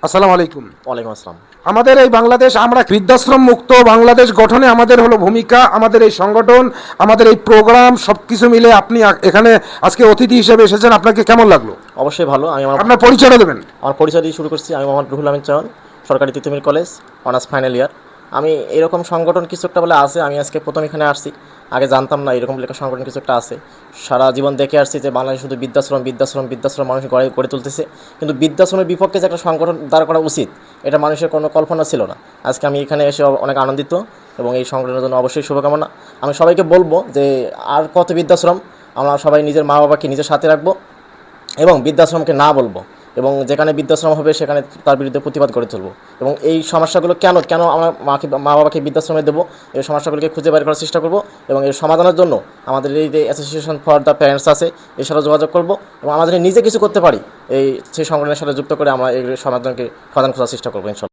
আসসালামু আলাইকুম। ওয়ালাইকুম আসসালাম। আমাদের এই বাংলাদেশ, আমরা বৃদ্ধাশ্রম মুক্ত বাংলাদেশ গঠনে আমাদের হলো ভূমিকা, আমাদের এই সংগঠন, আমাদের এই প্রোগ্রাম সবকিছু মিলে আপনি এখানে আজকে অতিথি হিসেবে এসেছেন, আপনাকে কেমন লাগলো? অবশ্যই ভালো। আমি আপনার পরিচয়টা দেবেন। আমার পরিচয় দিয়ে শুরু করছি। আমি মোহাম্মদ রুহুল আমিন চয়ন, সরকারি Titumir college, honours final year. আমি এরকম সংগঠন কিছু একটা বলে আছে, আমি আজকে প্রথম এখানে আসছি। আগে জানতাম না এরকম লেখা সংগঠন কিছু একটা আছে। সারা জীবন দেখে আসছি যে বাংলাদেশ শুধু বৃদ্ধাশ্রম বৃদ্ধাশ্রম বৃদ্ধাশ্রম মানুষ গড়ে তুলতেছে, কিন্তু বৃদ্ধাশ্রমের বিপক্ষে যে একটা সংগঠন দাঁড় করা উচিত, এটা মানুষের কোনো কল্পনা ছিল না। আজকে আমি এখানে এসে অনেক আনন্দিত এবং এই সংগঠনের জন্য অবশ্যই শুভকামনা। আমি সবাইকে বলবো যে আর কত বৃদ্ধাশ্রম, আমরা সবাই নিজের মা বাবাকে নিজের সাথে রাখবো এবং বৃদ্ধাশ্রমকে না বলবো, এবং যেখানে বৃদ্ধাশ্রম হবে সেখানে তার বিরুদ্ধে প্রতিবাদ করে তুলব। এবং এই সমস্যাগুলো কেন কেন আমরা মা বাবাকে বৃদ্ধাশ্রমে দেবো, এই সমস্যাগুলোকে খুঁজে বের করার চেষ্টা করব এবং এর সমাধানের জন্য আমাদের এই যে অ্যাসোসিয়েশন ফর দ্য প্যারেন্টস আছে এর সাথে যোগাযোগ করব, এবং আমাদের নিজে কিছু করতে পারি সেই সংগঠনের সাথে যুক্ত করে আমরা এই সমাধান খোঁজার চেষ্টা করবো ইনশাল্লাহ।